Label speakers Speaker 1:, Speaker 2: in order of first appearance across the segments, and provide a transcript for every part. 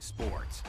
Speaker 1: sports.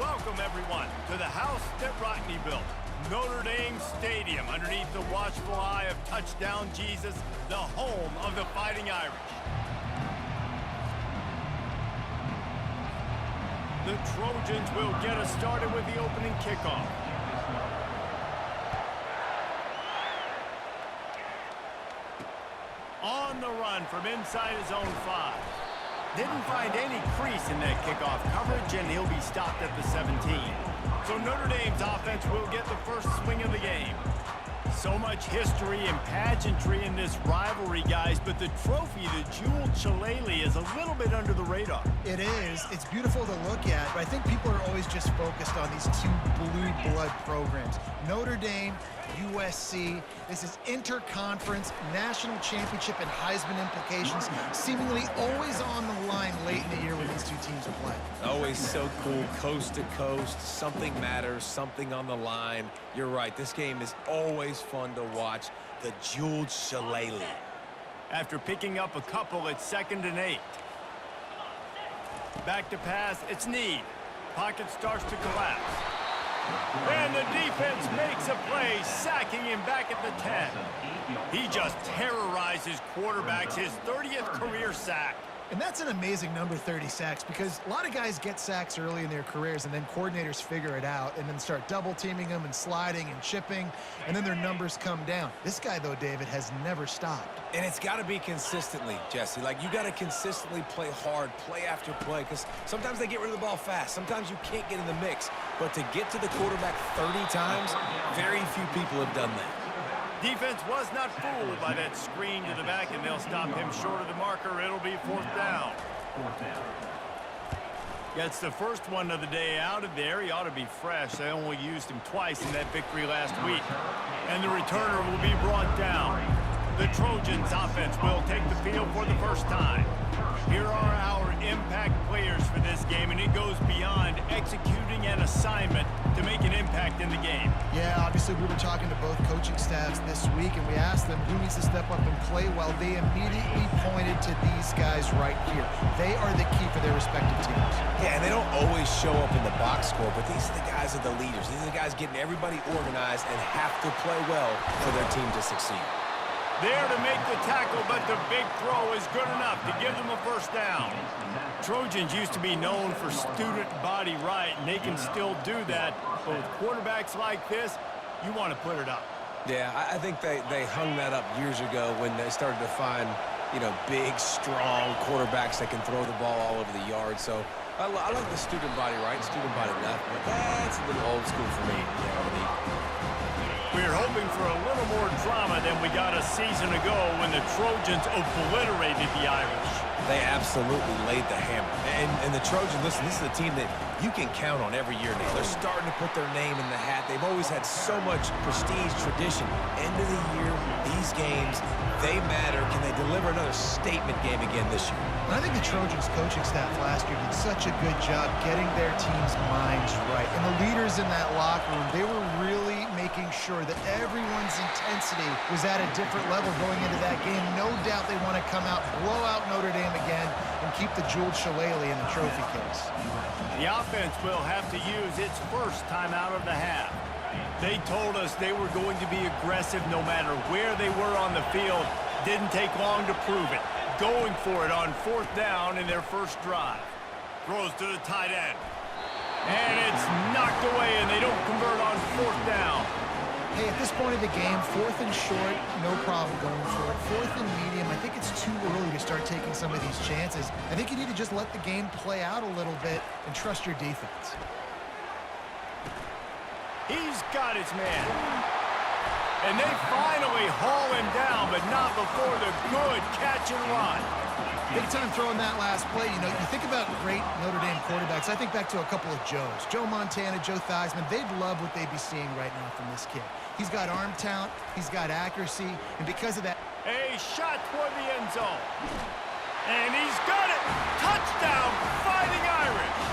Speaker 1: Welcome, everyone, to the house that Rodney built, Notre Dame Stadium, underneath the watchful eye of Touchdown Jesus, the home of the Fighting Irish. The Trojans will get us started with the opening kickoff. On the run from inside his own 5. Didn't find any crease in that kickoff coverage, and he'll be stopped at the 17. So Notre Dame's offense will get the first swing of the game. So much history and pageantry in this rivalry, guys, but the trophy, the jeweled shillelagh, is a little bit under the radar.
Speaker 2: It is. It's beautiful to look at, but I think people are always just focused on these two blue blood programs. Notre Dame, USC. This is interconference, national championship, and Heisman implications seemingly always on the line late in the year when these two teams are playing.
Speaker 3: Always so cool, coast to coast. Something matters, something on the line. You're right. This game is always fun to watch. The jeweled shillelagh.
Speaker 1: After picking up a couple, it's 2nd and 8. Back to pass, it's Need. Pocket starts to collapse. And the defense makes a play, sacking him back at the 10. He just terrorizes quarterbacks, his 30th career sack.
Speaker 2: And that's an amazing number, 30 sacks, because a lot of guys get sacks early in their careers, and then coordinators figure it out and then start double-teaming them and sliding and chipping, and then their numbers come down. This guy, though, David, has never stopped.
Speaker 3: And it's got to be consistently, Jesse. Like, you got to consistently play hard, play after play, because sometimes they get rid of the ball fast. Sometimes you can't get in the mix. But to get to the quarterback 30 times, very few people have done that.
Speaker 1: Defense was not fooled by that screen to the back, and they'll stop him short of the marker. It'll be 4th down. Gets the first one of the day out of there. He ought to be fresh. They only used him twice in that victory last week. And the returner will be brought down. The Trojans offense will take the field for the first time. Here are our impact players for this game, and it goes beyond executing an assignment to make an impact in the game.
Speaker 2: Yeah, obviously we were talking to both coaching staffs this week, and we asked them who needs to step up and play well. They immediately pointed to these guys right here. They are the key for their respective teams.
Speaker 3: Yeah, and they don't always show up in the box score, but these are the guys that are the leaders. These are the guys getting everybody organized and have to play well for their team to succeed.
Speaker 1: There to make the tackle, but the big throw is good enough to give them a first down. Trojans used to be known for student body right, and they can still do that. But with quarterbacks like this, you want to put it up.
Speaker 3: Yeah, I think they hung that up years ago when they started to find, you know, big, strong quarterbacks that can throw the ball all over the yard. So I like the student body right, student body left, but that's a little old school for me.
Speaker 1: We were hoping for a little more drama than we got a season ago when the Trojans obliterated the Irish.
Speaker 3: They absolutely laid the hammer. And the Trojans, listen, this is a team that you can count on every year now. They're starting to put their name in the hat. They've always had so much prestige, tradition. End of the year, these games, they matter. Can they deliver another statement game again this year?
Speaker 2: And I think the Trojans coaching staff last year did such a good job getting their team's minds right. And the leaders in that locker room, they were really making sure that everyone's intensity was at a different level going into that game. No doubt they want to come out, blow out Notre Dame again, and keep the jeweled shillelagh in the trophy case.
Speaker 1: The offense will have to use its first time out of the half. They told us they were going to be aggressive no matter where they were on the field. Didn't take long to prove it. Going for it on 4th down in their first drive. Throws to the tight end. And it's knocked away, and they don't convert on 4th down.
Speaker 2: Hey, at this point of the game, 4th and short, no problem going for it. 4th and medium, I think it's too early to start taking some of these chances. I think you need to just let the game play out a little bit and trust your defense. He's
Speaker 1: got his man. And they finally haul him down, but not before the good catch and run.
Speaker 2: Big time throwing that last play. You know, you think about great Notre Dame quarterbacks. I think back to a couple of Joes. Joe Montana, Joe Theismann. They'd love what they'd be seeing right now from this kid. He's got arm talent. He's got accuracy. And because of that...
Speaker 1: A shot toward the end zone. And he's got it. Touchdown, Fighting Irish.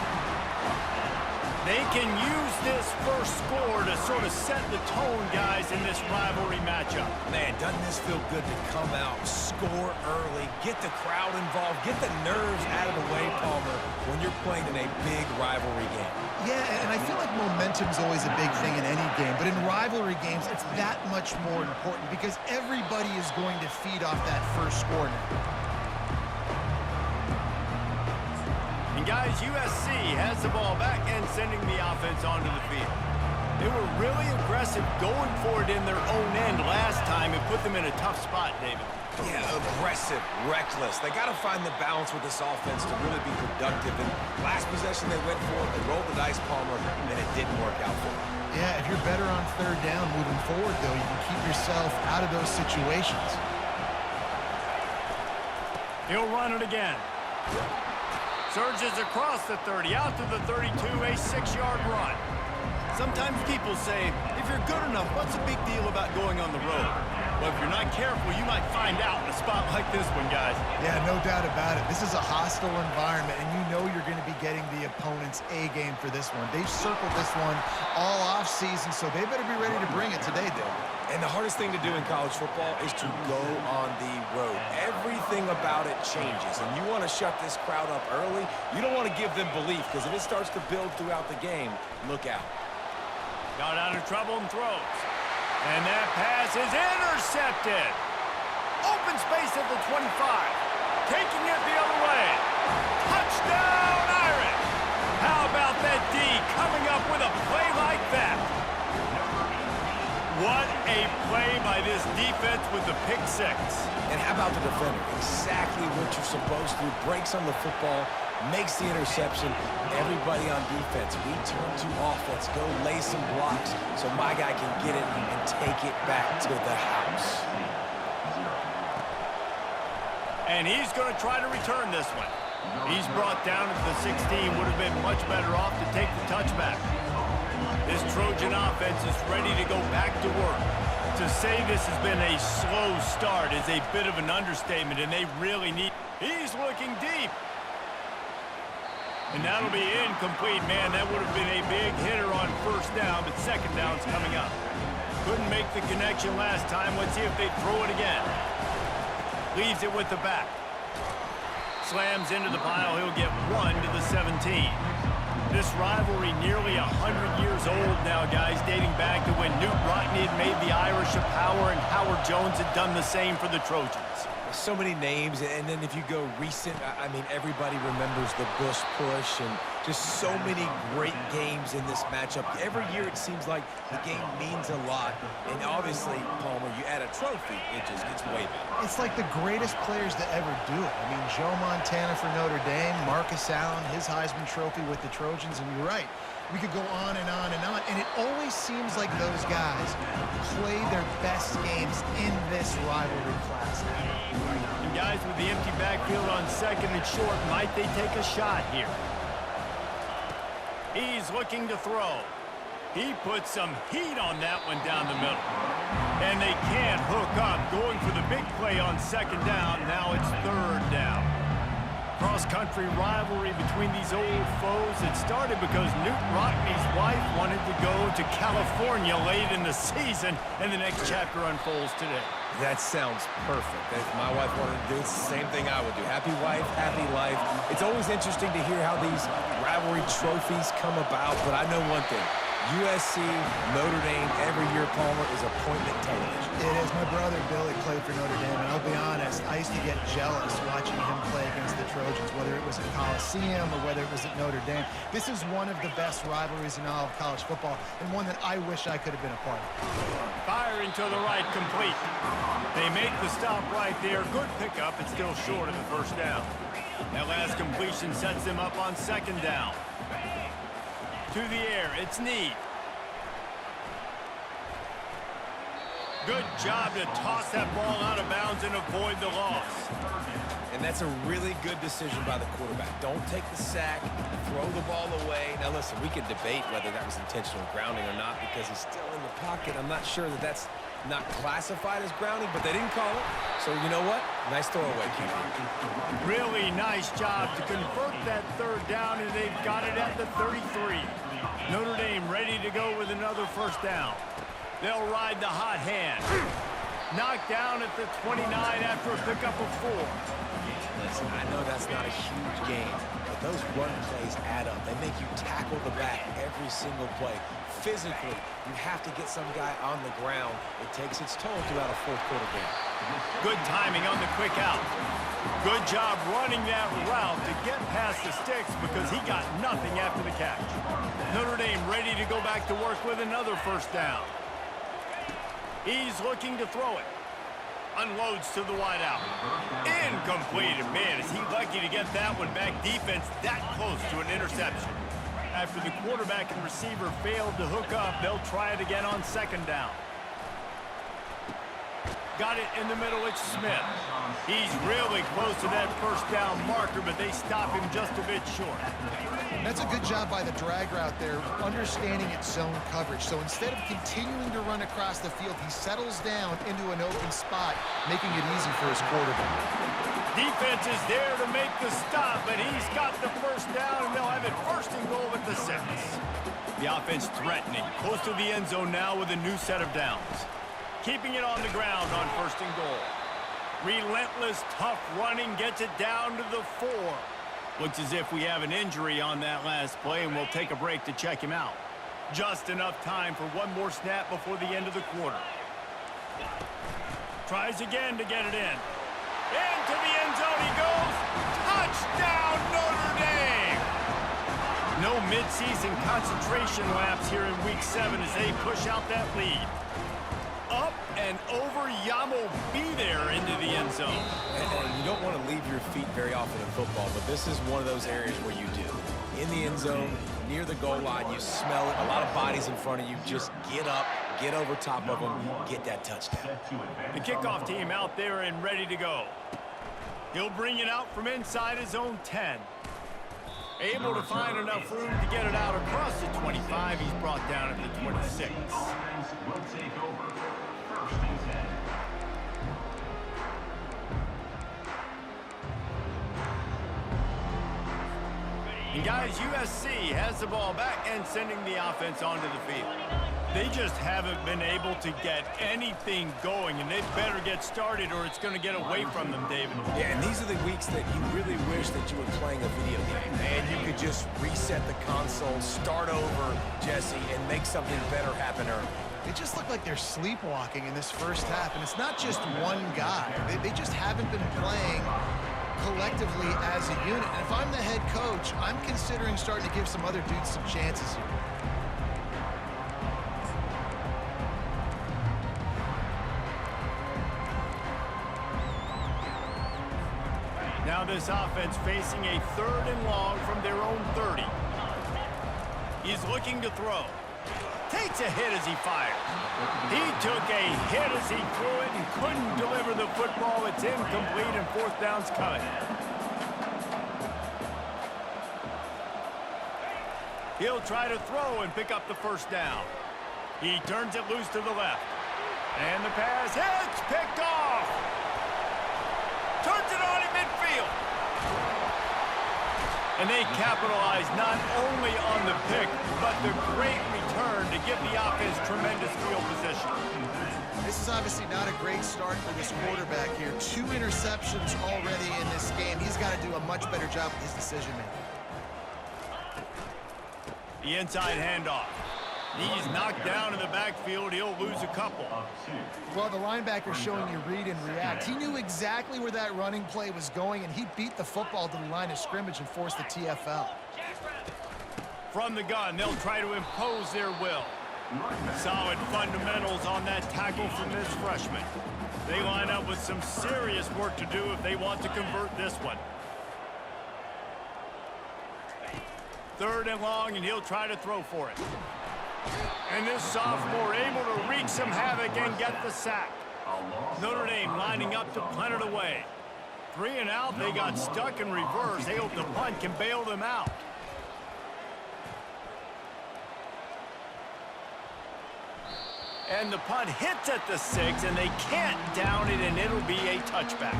Speaker 1: They can use this first score to sort of set the tone, guys, in this rivalry matchup.
Speaker 3: Man, doesn't this feel good to come out, score early, get the crowd involved, get the nerves out of the way, Palmer, when you're playing in a big rivalry game?
Speaker 2: Yeah, and I feel like momentum's always a big thing in any game, but in rivalry games, it's that much more important because everybody is going to feed off that first score now.
Speaker 1: And guys, USC has the ball back and sending the offense onto the field. They were really aggressive going for it in their own end last time. It put them in a tough spot, David.
Speaker 3: Yeah, aggressive, reckless. They got to find the balance with this offense to really be productive. And last possession they went for it, they rolled the dice, Palmer, and it didn't work out for them.
Speaker 2: Yeah, if you're better on third down moving forward, though, you can keep yourself out of those situations.
Speaker 1: He'll run it again. Surges across the 30, out to the 32, a 6-yard run. Sometimes people say, if you're good enough, what's the big deal about going on the road? Well, if you're not careful, you might find out in a spot like this one, guys.
Speaker 2: Yeah, no doubt about it. This is a hostile environment, and you know you're going to be getting the opponent's A-game for this one. They've circled this one all off-season, so they better be ready to bring it today, Dave.
Speaker 3: And the hardest thing to do in college football is to go on the road. Everything about it changes, and you want to shut this crowd up early. You don't want to give them belief, because if it starts to build throughout the game, look out.
Speaker 1: Got out of trouble and throws. And that pass is intercepted. Open space at the 25. Taking it the other way. Touchdown, Irish. How about that D coming up with a play like that? What a play by this defense with the pick six.
Speaker 3: And how about the defender? Exactly what you're supposed to do. Breaks on the football, makes the interception. Everybody on defense, we turn to offense. Go lay some blocks so my guy can get it and take it back to the house.
Speaker 1: And he's going to try to return this one. He's brought down at the 16. Would have been much better off to take the touchback. This Trojan offense is ready to go back to work. To say this has been a slow start is a bit of an understatement, and they really need... He's looking deep. And that'll be incomplete. Man, that would have been a big hitter on first down, but second down's coming up. Couldn't make the connection last time. Let's see if they throw it again. Leaves it with the back. Slams into the pile. He'll get 1 to the 17. This rivalry nearly 100 years old now, guys, dating back to when Newt Rockne had made the Irish a power and Howard Jones had done the same for the Trojans.
Speaker 3: So many names, and then if you go recent, I mean, everybody remembers the Bush push and just so many great games in this matchup. Every year it seems like the game means a lot, and obviously, Palmer, you add a trophy, it just gets way better.
Speaker 2: It's like the greatest players to ever do it. I mean, Joe Montana for Notre Dame, Marcus Allen, his Heisman Trophy with the Trojans, and you're right. We could go on and on and on, and it always seems like those guys play their best games in this rivalry class.
Speaker 1: And guys, with the empty backfield on second and short, might they take a shot here? He's looking to throw. He put some heat on that one down the middle. And they can't hook up, going for the big play on second down. Now it's third down. Cross-country rivalry between these old foes. It started because Newt Rockne's wife wanted to go to California late in the season, and the next chapter unfolds today.
Speaker 3: That sounds perfect. If my wife wanted to do it, it's the same thing I would do. Happy wife, happy life. It's always interesting to hear how these rivalry trophies come about, but I know one thing. USC, Notre Dame, every year, Palmer, is appointment television.
Speaker 2: It is. My brother Billy played for Notre Dame, and I'll be honest, I used to get jealous watching him play against the Trojans, whether it was at Coliseum or whether it was at Notre Dame. This is one of the best rivalries in all of college football, and one that I wish I could have been a part of.
Speaker 1: Firing to the right, complete. They make the stop right there. Good pickup. It's still short of the first down. That last completion sets them up on second down. To the air, it's Need. Good job to toss that ball out of bounds and avoid the loss.
Speaker 3: And that's a really good decision by the quarterback. Don't take the sack, throw the ball away. Now listen, we could debate whether that was intentional grounding or not because he's still in the pocket. I'm not sure that that's not classified as grounding, but they didn't call it. So you know what? Nice throwaway, QB.
Speaker 1: Really nice job to convert that third down, and they've got it at the 33. Notre Dame ready to go with another first down. They'll ride the hot hand. Knocked down at the 29 after a pickup of 4.
Speaker 3: Listen, I know that's not a huge game, but those run plays add up. They make you tackle the back every single play. Physically, you have to get some guy on the ground. It takes its toll throughout a fourth-quarter game.
Speaker 1: Good timing on the quick out. Good job running that route to get past the sticks because he got nothing after the catch. Notre Dame ready to go back to work with another first down. He's looking to throw it. Unloads to the wideout. Incomplete. And man, is he lucky to get that one back. Defense that close to an interception. After the quarterback and receiver failed to hook up, they'll try it again on second down. Got it in the middle, it's Smith. He's really close to that first down marker, but they stop him just a bit short.
Speaker 2: That's a good job by the drag route there, understanding its zone coverage. So instead of continuing to run across the field, he settles down into an open spot, making it easy for his quarterback.
Speaker 1: Defense is there to make the stop, but he's got the first down, and they'll have it first and goal at the 6. The offense threatening, close to the end zone now with a new set of downs. Keeping it on the ground on first and goal. Relentless, tough running gets it down to the 4. Looks as if we have an injury on that last play, and we'll take a break to check him out. Just enough time for one more snap before the end of the quarter. Tries again to get it in. Into the end zone he goes. Touchdown, Notre Dame! No midseason concentration laps here in Week 7 as they push out that lead. Up and over, Yamo be there into the end zone.
Speaker 3: And you don't want to leave your feet very often in football, but this is one of those areas where you do. In the end zone, near the goal line, you smell it. A lot of bodies in front of you. Just get up, get over top of them, get that touchdown.
Speaker 1: The kickoff team out there and ready to go. He'll bring it out from inside his own 10. Able to find enough room to get it out across the 25. He's brought down at the 26. And guys, USC has the ball back and sending the offense onto the field. They just haven't been able to get anything going, and they better get started or it's going to get away from them, David.
Speaker 3: Yeah, and these are the weeks that you really wish that you were playing a video game, and you could just reset the console, start over, Jesse, and make something better happen early.
Speaker 2: They just look like they're sleepwalking in this first half, and it's not just one guy. They just haven't been playing collectively as a unit. And if I'm the head coach, I'm considering starting to give some other dudes some chances here.
Speaker 1: Now this offense facing a 3rd and long from their own 30. He's looking to throw. Takes a hit as he fires. He took a hit as he threw it and couldn't deliver the football. It's incomplete and 4th down's coming. He'll try to throw and pick up the first down. He turns it loose to the left. And the pass hits, picked off. Turns it on in midfield. And they capitalize not only on the pick, but the great return to give the offense tremendous field position.
Speaker 2: This is obviously not a great start for this quarterback here. 2 interceptions already in this game. He's got to do a much better job with his decision-making.
Speaker 1: The inside handoff. He's knocked down in the backfield. He'll lose a couple.
Speaker 2: Well, the linebacker's showing you read and react. He knew exactly where that running play was going, and he beat the football to the line of scrimmage and forced the TFL.
Speaker 1: From the gun, they'll try to impose their will. Solid fundamentals on that tackle from this freshman. They line up with some serious work to do if they want to convert this one. 3rd and long, and he'll try to throw for it. And this sophomore able to wreak some havoc and get the sack. Notre Dame lining up to punt it away. 3 and out, they got stuck in reverse. They hope the punt can bail them out. And the punt hits at the 6, and they can't down it, and it'll be a touchback.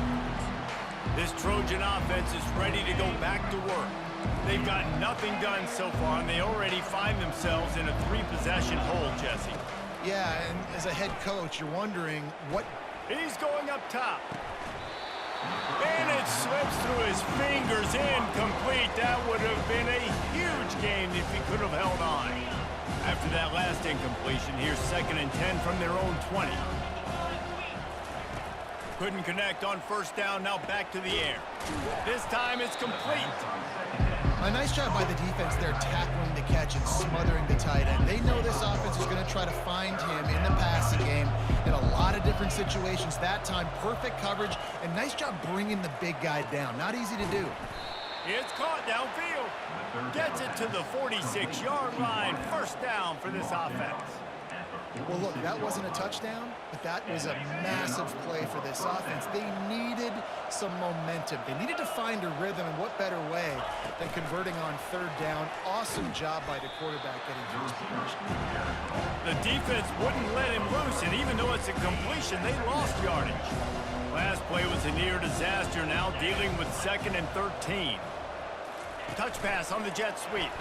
Speaker 1: This Trojan offense is ready to go back to work. They've gotten nothing done so far, and they already find themselves in a 3-possession hole, Jesse.
Speaker 2: Yeah, and as a head coach, you're wondering what...
Speaker 1: He's going up top. And it slips through his fingers, incomplete. That would have been a huge game if he could have held on. After that last incompletion, here's 2nd and 10 from their own 20. Couldn't connect on 1st down, now back to the air. This time it's complete.
Speaker 2: A nice job by the defense there tackling the catch and smothering the tight end. They know this offense is going to try to find him in the passing game in a lot of different situations. That time, perfect coverage, and nice job bringing the big guy down. Not easy to do.
Speaker 1: It's caught downfield. Gets it to the 46-yard line. 1st down for this offense.
Speaker 2: Well, look, that wasn't a touchdown, but that was a massive play for this offense. They needed some momentum. They needed to find a rhythm, and what better way than converting on 3rd down. Awesome job by the quarterback getting to his position.
Speaker 1: The defense wouldn't let him loose, and even though it's a completion, they lost yardage. Last play was a near disaster, now dealing with 2nd and 13. Touch pass on the jet sweep.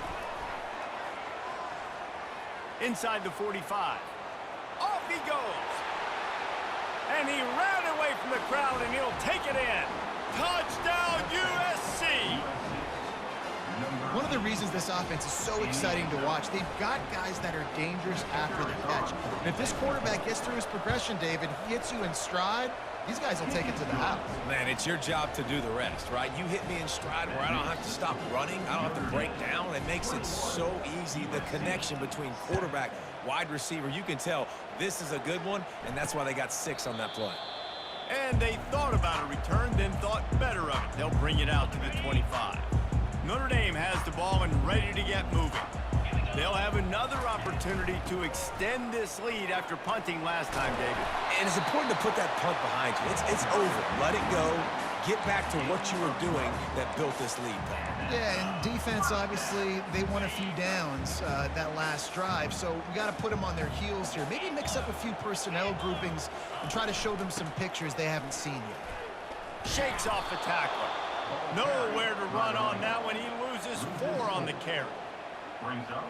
Speaker 1: Inside the 45. Off he goes. And he ran away from the crowd, and he'll take it in. Touchdown, USC!
Speaker 2: One of the reasons this offense is so exciting to watch, they've got guys that are dangerous after the catch. And if this quarterback gets through his progression, David, he hits you in stride, these guys will take it to the house.
Speaker 3: Man, it's your job to do the rest, right? You hit me in stride where I don't have to stop running. I don't have to break down. It makes it so easy, the connection between quarterback, wide receiver. You can tell this is a good one, and that's why they got 6 on that play.
Speaker 1: And they thought about a return, then thought better of it. They'll bring it out to the 25. Notre Dame has the ball and ready to get moving. They'll have another opportunity to extend this lead after punting last time, David.
Speaker 3: And it's important to put that punt behind you. It's over. Let it go. Get back to what you were doing that built this lead, Paul.
Speaker 2: Yeah, and defense, obviously, they won a few downs that last drive, so we got to put them on their heels here. Maybe mix up a few personnel groupings and try to show them some pictures they haven't seen yet.
Speaker 1: Shakes off the tackler. Nowhere to run on that one. He loses 4 on the carry.
Speaker 4: Brings up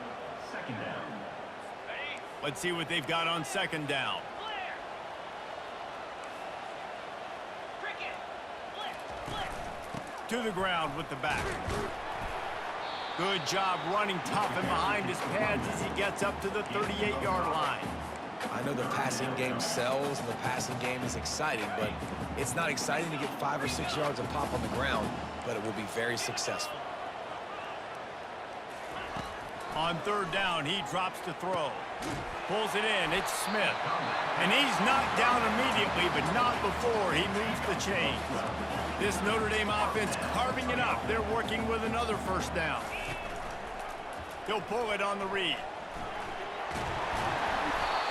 Speaker 4: 2nd down.
Speaker 1: Let's see what they've got on 2nd down. To the ground with the back. Good job running tough and behind his pads as he gets up to the 38-yard line.
Speaker 3: I know the passing game sells and the passing game is exciting, but it's not exciting to get 5 or 6 yards of pop on the ground, but it will be very successful.
Speaker 1: On 3rd down, he drops to throw. Pulls it in. It's Smith. And he's knocked down immediately, but not before he moves the chains. This Notre Dame offense carving it up. They're working with another 1st down. He'll pull it on the read.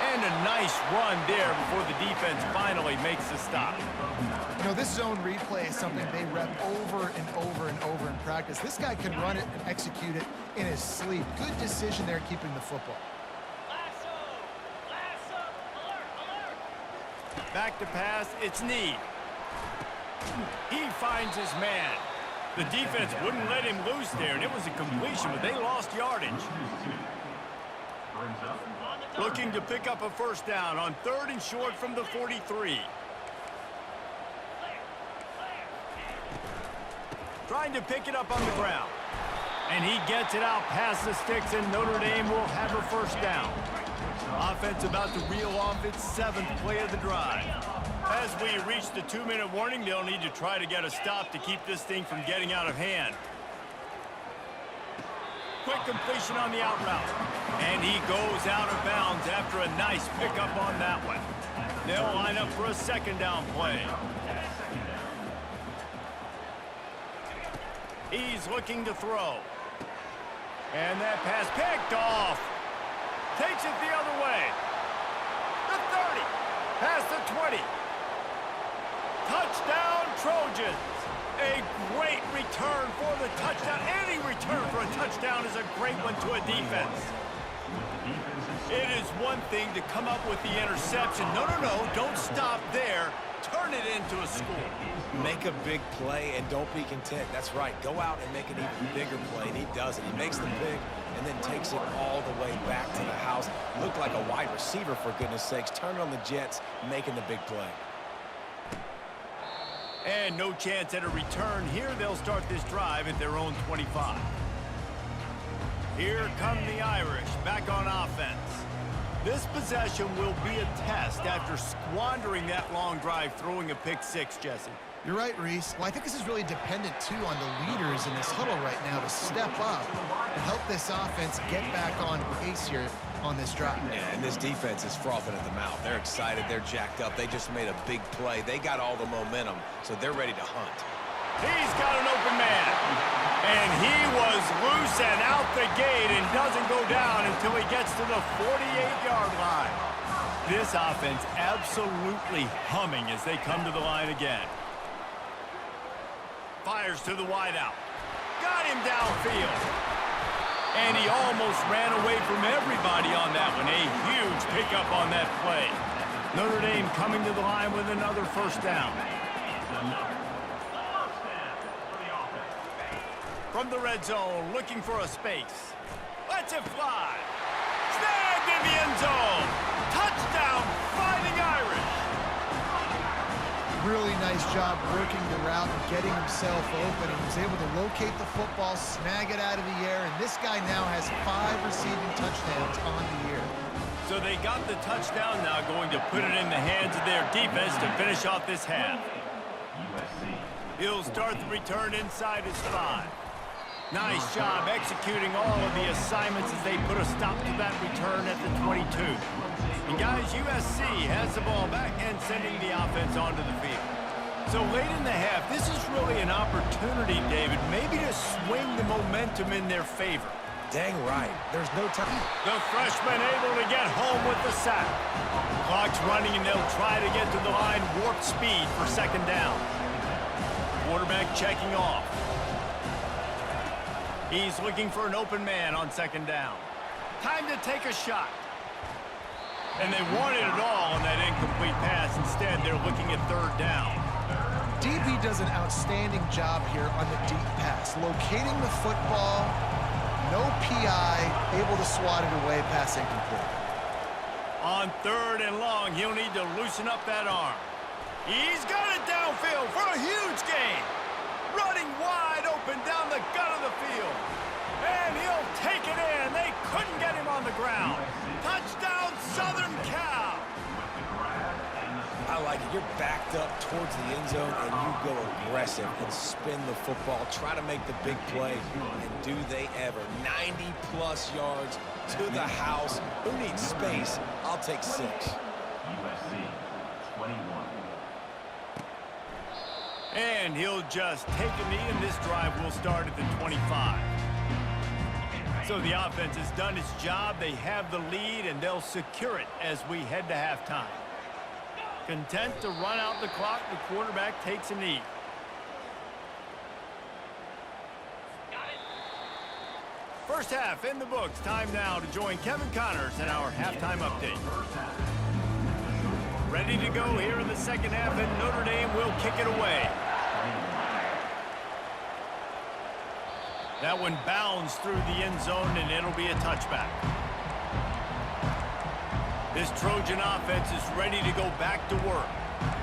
Speaker 1: And a nice run there before the defense finally makes the stop.
Speaker 2: You know, this zone replay is something they rep over and over and over in practice. This guy can run it and execute it in his sleep. Good decision there keeping the football.
Speaker 1: Back to pass, it's Need. He finds his man. The defense wouldn't let him loose there, and it was a completion, but they lost yardage. Looking to pick up a 1st down on 3rd and short from the 43. Trying to pick it up on the ground. And he gets it out past the sticks, and Notre Dame will have a 1st down. Offense about to reel off its 7th play of the drive. As we reach the 2-minute warning, they'll need to try to get a stop to keep this thing from getting out of hand. Quick completion on the out route. And he goes out of bounds after a nice pickup on that one. They'll line up for a 2nd down play. He's looking to throw. And that pass picked off. Takes it the other way. The 30. Past the 20. Touchdown, Trojans. A great return for the touchdown. Any return for a touchdown is a great one to a defense. It is one thing to come up with the interception. No, don't stop there. turn it into a score.
Speaker 3: Make a big play and don't be content. That's right. Go out and make an even bigger play, and he does it. He makes the pick and then takes it all the way back to the house. Looked like a wide receiver, for goodness sakes. Turn it on the Jets, making the big play.
Speaker 1: And no chance at a return here. They'll start this drive at their own 25. Here come the Irish back on offense. This possession will be a test after squandering that long drive, throwing a pick six, Jesse.
Speaker 2: You're right, Reese. Well, I think this is really dependent, too, on the leaders in this huddle right now to step up and help this offense get back on pace here on this drive.
Speaker 3: Yeah, and this defense is frothing at the mouth. They're excited. They're jacked up. They just made a big play. They got all the momentum, so they're ready to hunt.
Speaker 1: He's got an open man. And he was loose and out the gate and doesn't go down until he gets to the 48-yard line. This offense absolutely humming as they come to the line again. Fires to the wideout. Got him downfield. And he almost ran away from everybody on that one. A huge pickup on that play. Notre Dame coming to the line with another first down. From the red zone, looking for a space. Lets it fly. Snagged in the end zone. Touchdown, Fighting Irish.
Speaker 2: Really nice job working the route and getting himself open. He was able to locate the football, snag it out of the air, and this guy now has 5 receiving touchdowns on the year.
Speaker 1: So they got the touchdown, now going to put it in the hands of their defense to finish off this half.
Speaker 4: USC.
Speaker 1: He'll start the return inside his 5. Nice job executing all of the assignments as they put a stop to that return at the 22. And guys, USC has the ball back and sending the offense onto the field. So late in the half, this is really an opportunity, David, maybe to swing the momentum in their favor.
Speaker 3: Dang right. There's no time.
Speaker 1: The freshman able to get home with the sack. Clock's running and they'll try to get to the line warp speed for second down. Quarterback checking off. He's looking for an open man on second down. Time to take a shot. And they wanted it all on that incomplete pass. Instead, they're looking at third down.
Speaker 2: DB does an outstanding job here on the deep pass. Locating the football, no PI, able to swat it away, pass incomplete.
Speaker 1: On third and long, he'll need to loosen up that arm. He's got it downfield for a huge gain. Running wide open down the gut of the field. And he'll take it in. They couldn't get him on the ground. Touchdown, Southern Cal.
Speaker 3: I like it. You're backed up towards the end zone, and you go aggressive and spin the football. Try to make the big play, and do they ever. 90-plus yards to the house. Who needs space? I'll take 6.
Speaker 4: USC 21.
Speaker 1: And he'll just take a knee, and this drive will start at the 25. So the offense has done its job. They have the lead, and they'll secure it as we head to halftime. Content to run out the clock, the quarterback takes a knee. First half in the books. Time now to join Kevin Connors in our halftime update. Ready to go here in the second half, and Notre Dame will kick it away. That one bounds through the end zone, and it'll be a touchback. This Trojan offense is ready to go back to work.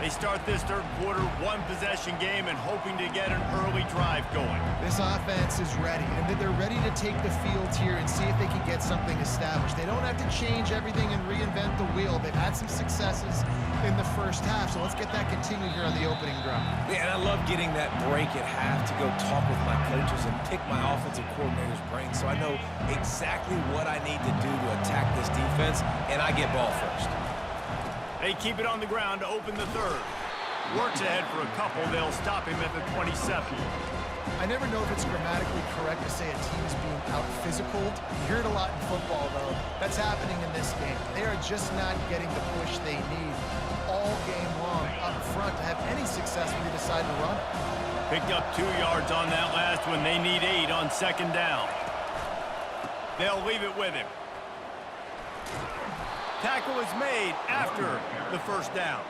Speaker 1: They start this third quarter, one-possession game, and hoping to get an early drive going.
Speaker 2: This offense is ready, and they're ready to take the field here and see if they can get something established. They don't have to change everything and reinvent the wheel. They've had some successes in the first half, so let's get that continued here on the opening drive.
Speaker 3: Yeah, and I love getting that break at half to go talk with my coaches and pick my offensive coordinator's brain so I know exactly what I need to do to attack this defense, and I get ball first.
Speaker 1: They keep it on the ground to open the third. Works ahead for a couple. They'll stop him at the 27.
Speaker 2: I never know if it's grammatically correct to say a team is being out-physicaled. You hear it a lot in football, though. That's happening in this game. They are just not getting the push they need all game long up front to have any success when they decide to run it.
Speaker 1: Picked up 2 yards on that last one. They need 8 on second down. They'll leave it with him. Tackle is made after the first down.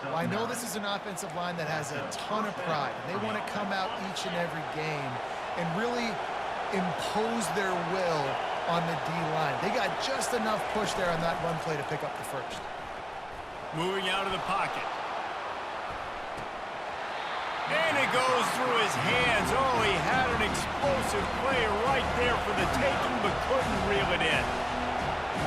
Speaker 2: Well, I know this is an offensive line that has a ton of pride. They want to come out each and every game and really impose their will on the D-line. They got just enough push there on that run play to pick up the first.
Speaker 1: Moving out of the pocket. And it goes through his hands. Oh, he had an explosive play right there for the taking, but couldn't reel it in.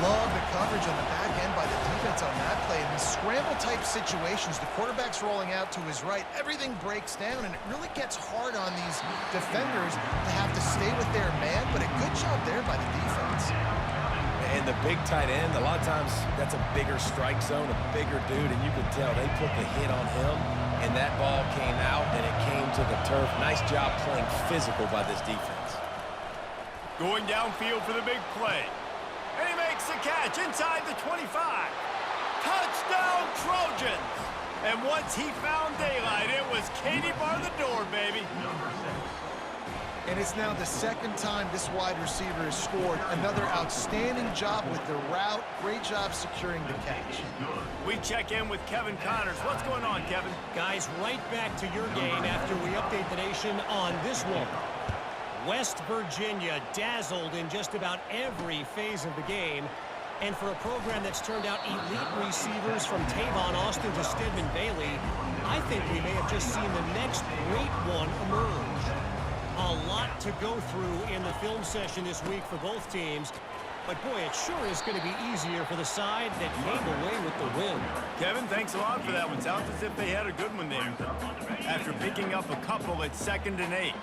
Speaker 2: Love the coverage on the back end by the defense on that play. In these scramble-type situations, the quarterback's rolling out to his right. Everything breaks down, and it really gets hard on these defenders to have to stay with their man, but a good job there by the defense.
Speaker 3: And the big tight end, a lot of times that's a bigger strike zone, a bigger dude, and you can tell they put the hit on him, and that ball came out, and it came to the turf. Nice job playing physical by this defense.
Speaker 1: Going downfield for the big play. And he makes the catch inside the 25. Touchdown, Trojans! And once he found daylight, it was Katie bar the door, baby.
Speaker 2: And it's now the second time this wide receiver has scored. Another outstanding job with the route. Great job securing the catch.
Speaker 1: We check in with Kevin Connors. What's going on, Kevin?
Speaker 5: Guys, right back to your game after we update the nation on this one. West Virginia dazzled in just about every phase of the game. And for a program that's turned out elite receivers from Tavon Austin to Stedman Bailey, I think we may have just seen the next great one emerge. A lot to go through in the film session this week for both teams. But boy, it sure is going to be easier for the side that came away with the win.
Speaker 1: Kevin, thanks a lot for that one. Sounds as if they had a good one there. After picking up a couple at 2nd and 8.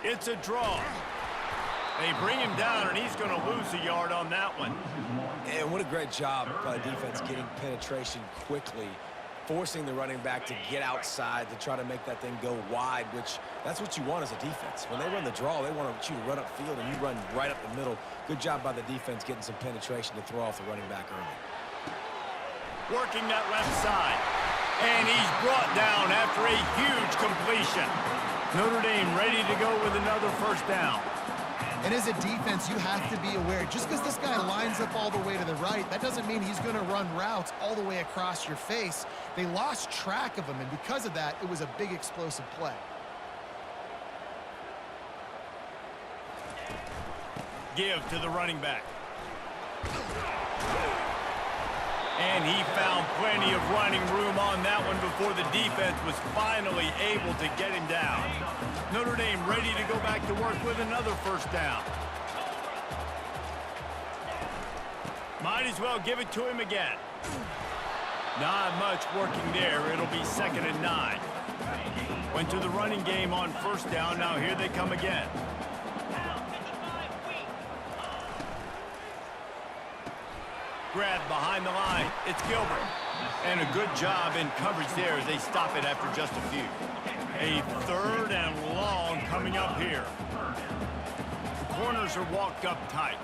Speaker 1: It's a draw. They bring him down, and he's going to lose a yard on that one.
Speaker 3: And what a great job by defense getting penetration quickly, forcing the running back to get outside to try to make that thing go wide, which that's what you want as a defense. When they run the draw, they want you to run upfield, and you run right up the middle. Good job by the defense getting some penetration to throw off the running back early.
Speaker 1: Working that left side. And he's brought down after a huge completion. Notre Dame ready to go with another first down.
Speaker 2: And as a defense, you have to be aware, just because this guy lines up all the way to the right, that doesn't mean he's going to run routes all the way across your face. They lost track of him, and because of that, it was a big explosive play.
Speaker 1: Give to the running back. And he found plenty of running room on that one before the defense was finally able to get him down. Notre Dame ready to go back to work with another first down. Might as well give it to him again. Not much working there. It'll be 2nd and 9. Went to the running game on first down. Now here they come again. Grab behind the line. It's Gilbert. And a good job in coverage there as they stop it after just a few. A 3rd and long coming up here. The corners are walked up tight.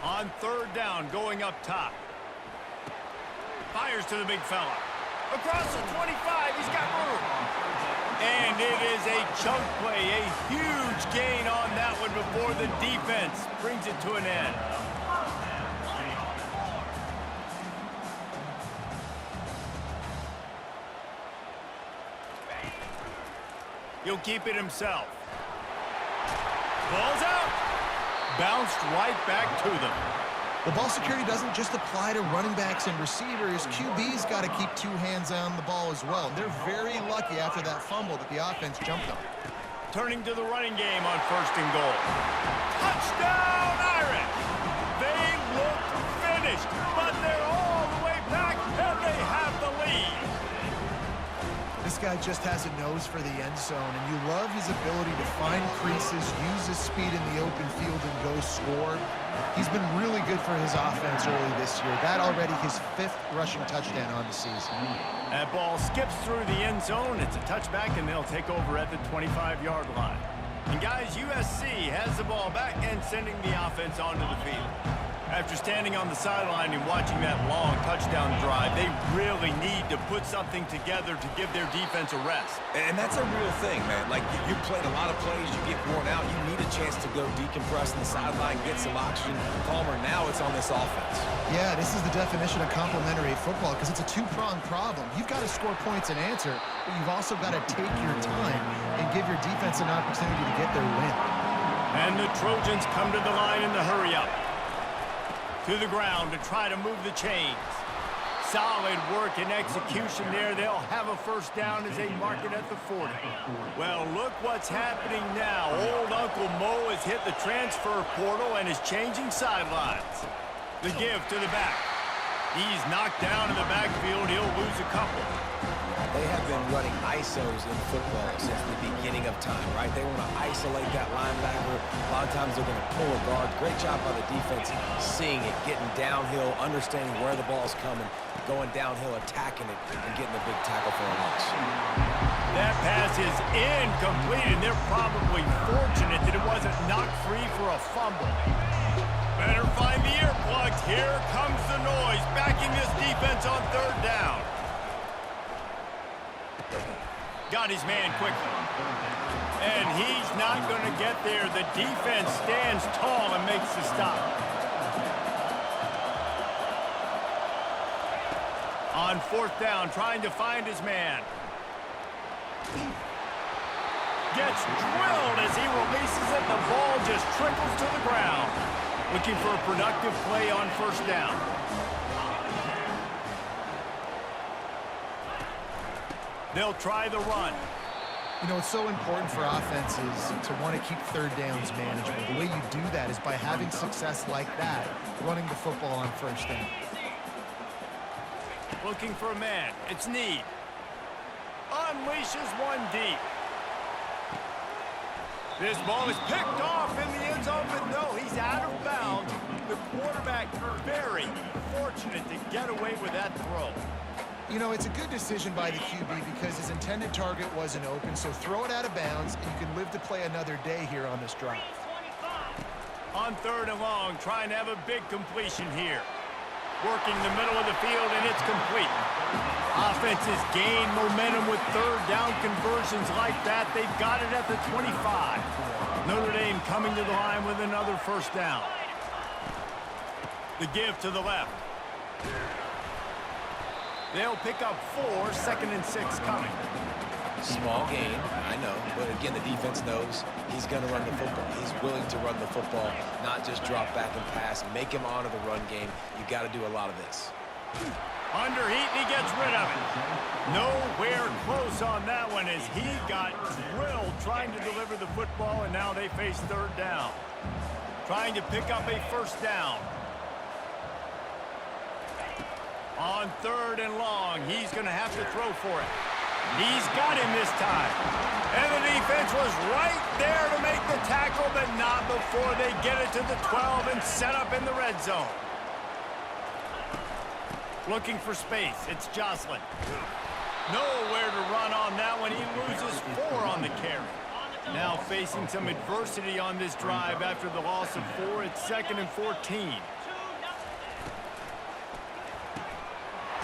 Speaker 1: On 3rd down, going up top. Fires to the big fella. Across the 25, he's got room. And it is a chunk play, a huge gain on that one before the defense brings it to an end. He'll keep it himself. Ball's out. Bounced right back to them.
Speaker 2: The ball security doesn't just apply to running backs and receivers. QB's got to keep 2 hands on the ball as well. They're very lucky after that fumble that the offense jumped on.
Speaker 1: Turning to the running game on 1st and goal. Touchdown, Irish! They look finished, but they're all the way back, and they have the lead.
Speaker 2: This guy just has a nose for the end zone, and you love his ability to find creases, use his speed in the open field, and go score. He's been really good for his offense early this year. That already his 5th rushing touchdown on the season.
Speaker 1: That ball skips through the end zone. It's a touchback, and they'll take over at the 25-yard line. And guys, USC has the ball back and sending the offense onto the field. After standing on the sideline and watching that long touchdown drive, they really need to put something together to give their defense a rest.
Speaker 3: And that's a real thing, man. Like, you played a lot of plays, you get worn out, you need a chance to go decompress on the sideline, get some oxygen, calmer. Now it's on this offense.
Speaker 2: Yeah, this is the definition of complementary football because it's a two-pronged problem. You've got to score points and answer, but you've also got to take your time and give your defense an opportunity to get their win.
Speaker 1: And the Trojans come to the line in the hurry-up. To the ground to try to move the chains. Solid work and execution there. They'll have a first down as they mark it at the 40. Well, look what's happening now. Old Uncle Mo has hit the transfer portal and is changing sidelines. The give to the back. He's knocked down in the backfield. He'll lose a couple.
Speaker 3: They have been running ISOs in football since the beginning of time, right? They want to isolate that linebacker. A lot of times they're going to pull a guard. Great job by the defense seeing it, getting downhill, understanding where the ball's coming, going downhill, attacking it, and getting a big tackle for a loss.
Speaker 1: That pass is incomplete, and they're probably fortunate that it wasn't knocked free for a fumble. Better find the earplugs. Here comes the noise, backing this defense on third down. Got his man quickly. And he's not going to get there. The defense stands tall and makes the stop. On fourth down, trying to find his man. Gets drilled as he releases it. The ball just trickles to the ground. Looking for a productive play on first down. They'll try the run.
Speaker 2: You know, it's so important for offenses to want to keep third downs manageable. The way you do that is by having success like that, running the football on first down.
Speaker 1: Looking for a man. It's Need. Unleashes one deep. This ball is picked off in the end zone, but no, he's out of bounds. The quarterback very fortunate to get away with that throw.
Speaker 2: You know, it's a good decision by the QB because his intended target wasn't open, so throw it out of bounds, and you can live to play another day here on this drive.
Speaker 1: On third and long, trying to have a big completion here. Working the middle of the field, and it's complete. Offenses gain momentum with third down conversions like that. They've got it at the 25. Notre Dame coming to the line with another first down. The give to the left. They'll pick up 4, second and 6 coming.
Speaker 3: Small gain, I know, but again, the defense knows he's going to run the football. He's willing to run the football, not just drop back and pass, make him honor the run game. You got to do a lot of this.
Speaker 1: Under heat, and he gets rid of it. Nowhere close on that one as he got drilled trying to deliver the football, and now they face third down. Trying to pick up a first down. On third and long, he's going to have to throw for it. He's got him this time. And the defense was right there to make the tackle, but not before they get it to the 12 and set up in the red zone. Looking for space. It's Jocelyn. Nowhere to run on that one. He loses 4 on the carry. Now facing some adversity on this drive after the loss of 4. It's second and 14.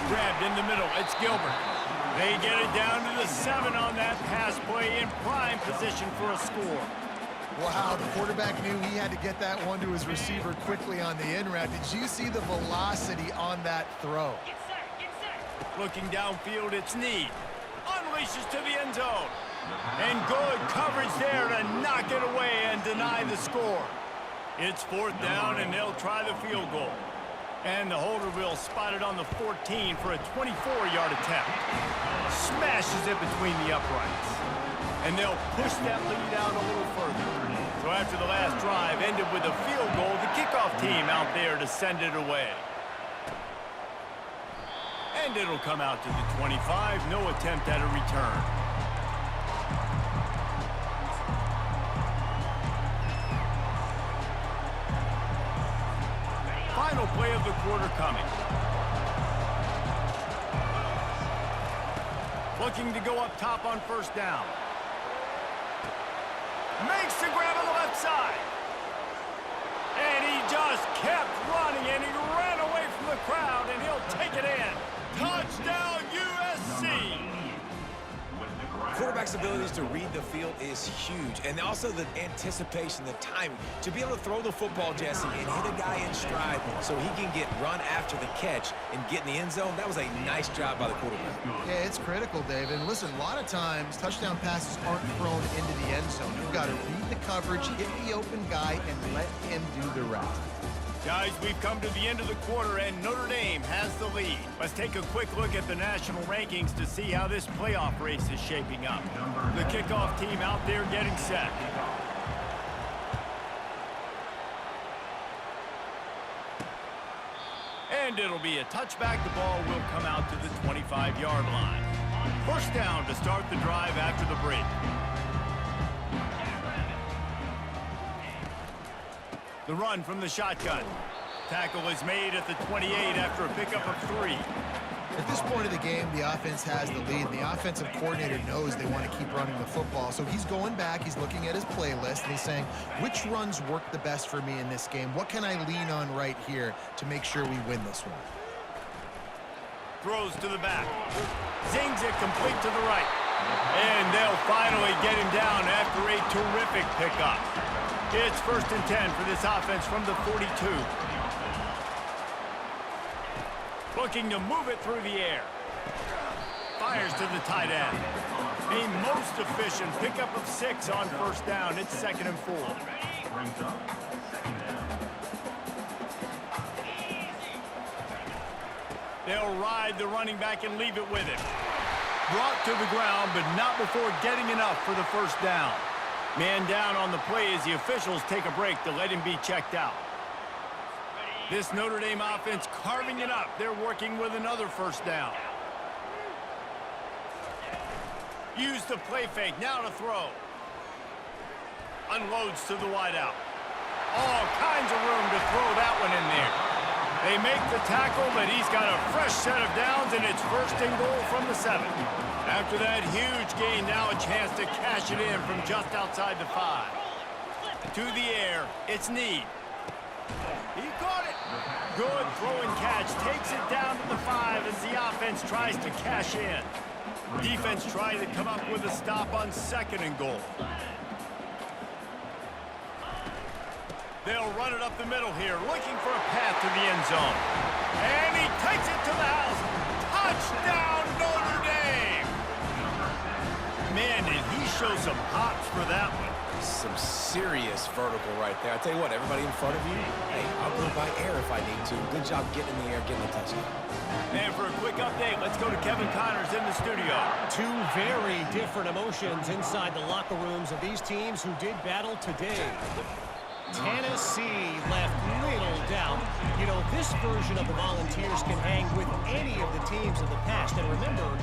Speaker 1: Grabbed in the middle. It's Gilbert. They get it down to the 7 on that pass play in prime position for a score.
Speaker 2: Wow, the quarterback knew he had to get that one to his receiver quickly on the in route. Did you see the velocity on that throw?
Speaker 1: Looking downfield, it's Need. Unleashes to the end zone. And good coverage there to knock it away and deny the score. It's fourth down, and they'll try the field goal. And the holder will spot it on the 14 for a 24-yard attempt. Smashes it between the uprights. And they'll push that lead out a little further. So after the last drive ended with a field goal, the kickoff team out there to send it away. And it'll come out to the 25. No attempt at a return. Final play of the quarter coming. Looking to go up top on first down. Makes the grab on the left side. And he just kept running, and he ran away from the crowd, and he'll take it in. Touchdown, USC!
Speaker 3: Quarterback's abilities to read the field is huge, and also the anticipation, the timing. To be able to throw the football, Jesse, and hit a guy in stride so he can get run after the catch and get in the end zone, that was a nice job by the quarterback.
Speaker 2: Yeah, it's critical, David. And listen, a lot of times, touchdown passes aren't thrown into the end zone. You've got to read the coverage, hit the open guy, and let him do the rest.
Speaker 1: Guys, we've come to the end of the quarter, and Notre Dame has the lead. Let's take a quick look at the national rankings to see how this playoff race is shaping up. The kickoff team out there getting set. And it'll be a touchback. The ball will come out to the 25-yard line. First down to start the drive after the break. The run from the shotgun. Tackle is made at the 28 after a pickup of 3.
Speaker 2: At this point of the game, the offense has the lead. The offensive coordinator knows they want to keep running the football. So he's going back, he's looking at his playlist, and he's saying, which runs work the best for me in this game? What can I lean on right here to make sure we win this one?
Speaker 1: Throws to the back. Zings it complete to the right. And they'll finally get him down after a terrific pickup. It's 1st and 10 for this offense from the 42. Looking to move it through the air. Fires to the tight end. A most efficient pickup of 6 on first down. It's 2nd and 4. They'll ride the running back and leave it with him. Brought to the ground, but not before getting enough for the first down. Man down on the play as the officials take a break to let him be checked out. This Notre Dame offense carving it up. They're working with another first down. Use the play fake. Now to throw. Unloads to the wideout. All kinds of room to throw that one in there. They make the tackle, but he's got a fresh set of downs, and it's 1st and goal from the 7. After that huge gain, now a chance to cash it in from just outside the 5. To the air, it's Need. He caught it. Good throwing catch. Takes it down to the 5 as the offense tries to cash in. Defense trying to come up with a stop on 2nd and goal. They'll run it up the middle here, looking for a path to the end zone. And he takes it to the house. Touchdown, Notre Dame! Man, did he show some hops for that one.
Speaker 3: Some serious vertical right there. I tell you what, everybody in front of you, hey, I'll go by air if I need to. Good job getting in the air, getting the touchdown.
Speaker 1: And for a quick update, let's go to Kevin Connors in the studio.
Speaker 5: Two very different emotions inside the locker rooms of these teams who did battle today. Tennessee left little doubt. You know, this version of the Volunteers can hang with any of the teams of the past. And remember,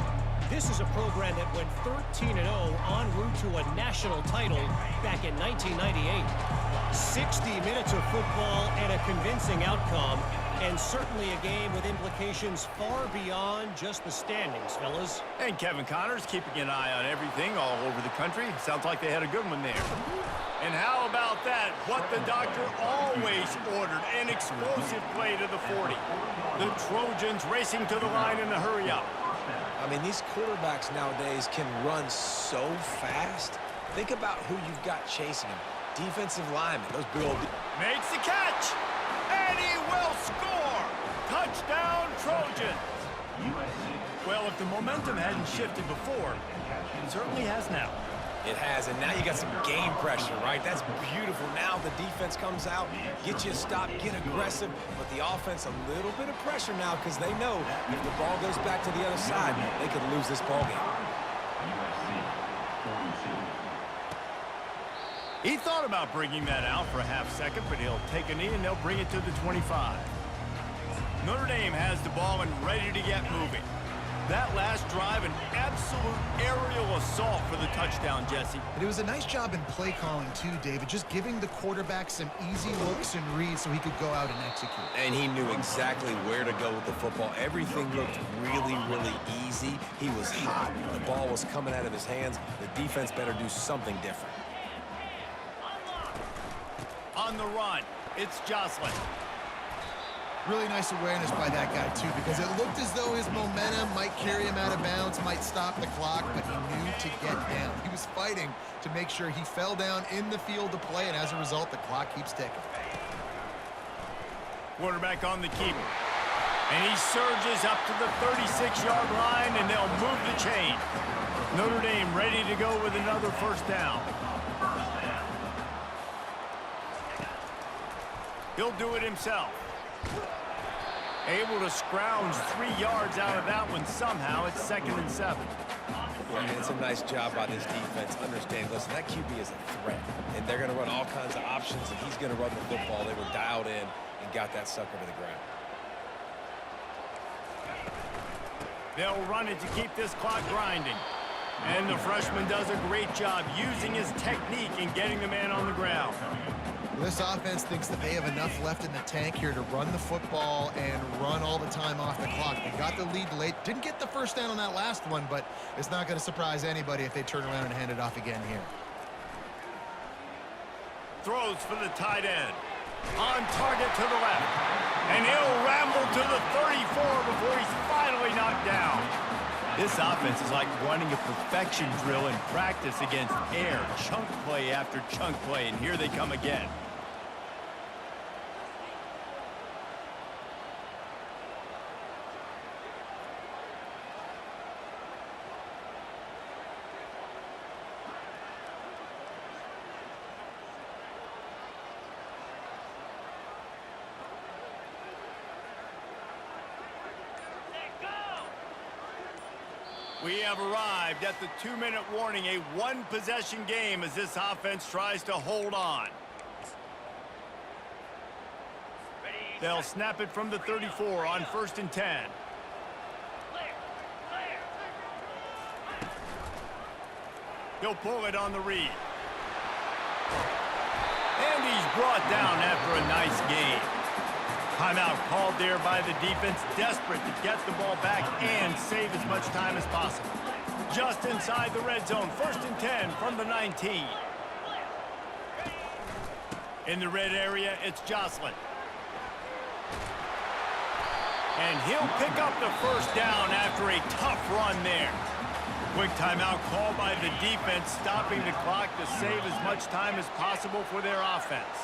Speaker 5: this is a program that went 13-0 en route to a national title back in 1998. 60 minutes of football and a convincing outcome, and certainly a game with implications far beyond just the standings, fellas.
Speaker 1: And Kevin Connors keeping an eye on everything all over the country. Sounds like they had a good one there. And how about that? What the doctor always ordered, an explosive play to the 40. The Trojans racing to the line in a hurry-up.
Speaker 3: I mean, these quarterbacks nowadays can run so fast. Think about who you've got chasing him. Defensive linemen, those big old...
Speaker 1: Makes the catch, and he will score! Touchdown, Trojans! Well, if the momentum hadn't shifted before, it certainly has now.
Speaker 3: It has, and now you got some game pressure, right? That's beautiful. Now the defense comes out, get you a stop, get aggressive, but the offense a little bit of pressure now because they know if the ball goes back to the other side, they could lose this ball game.
Speaker 1: He thought about bringing that out for a half second, but he'll take a knee and they'll bring it to the 25. Notre Dame has the ball and ready to get moving. That last drive, an absolute aerial assault for the touchdown, Jesse.
Speaker 2: And it was a nice job in play calling too, David, just giving the quarterback some easy looks and reads so he could go out and execute.
Speaker 3: And he knew exactly where to go with the football. Everything looked really, really easy. He was hot. The ball was coming out of his hands. The defense better do something different.
Speaker 1: On the run, It's Jocelyn.
Speaker 2: Really nice awareness by that guy, too, because it looked as though his momentum might carry him out of bounds, might stop the clock, but he knew to get down. He was fighting to make sure he fell down in the field to play, and as a result, the clock keeps ticking.
Speaker 1: Quarterback on the keeper. And he surges up to the 36-yard line, and they'll move the chain. Notre Dame ready to go with another first down. He'll do it himself. Able to scrounge 3 yards out of that one somehow. It's 2nd and 7.
Speaker 3: I mean, it's a nice job by this defense. Understand, listen, that QB is a threat, and they're going to run all kinds of options, and he's going to run the football. They were dialed in and got that sucker to the ground.
Speaker 1: They'll run it to keep this clock grinding. And the freshman does a great job using his technique and getting the man on the ground.
Speaker 2: This offense thinks that they have enough left in the tank here to run the football and run all the time off the clock. They got the lead late. Didn't get the first down on that last one, but it's not going to surprise anybody if they turn around and hand it off again here.
Speaker 1: Throws for the tight end. On target to the left. And he'll ramble to the 34 before he's finally knocked down. This offense is like running a perfection drill in practice against air. Chunk play after chunk play, and here they come again. We have arrived at the 2-minute warning, a one-possession game as this offense tries to hold on. They'll snap it from the 34 on 1st and 10. He'll pull it on the read. And he's brought down after a nice gain. Timeout called there by the defense, desperate to get the ball back and save as much time as possible. Just inside the red zone, 1st and 10 from the 19. In the red area, it's Jocelyn. And he'll pick up the first down after a tough run there. Quick timeout called by the defense, stopping the clock to save as much time as possible for their offense.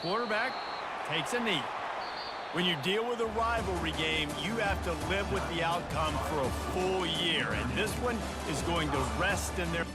Speaker 1: Quarterback takes a knee. When you deal with a rivalry game, you have to live with the outcome for a full year, and this one is going to rest in their...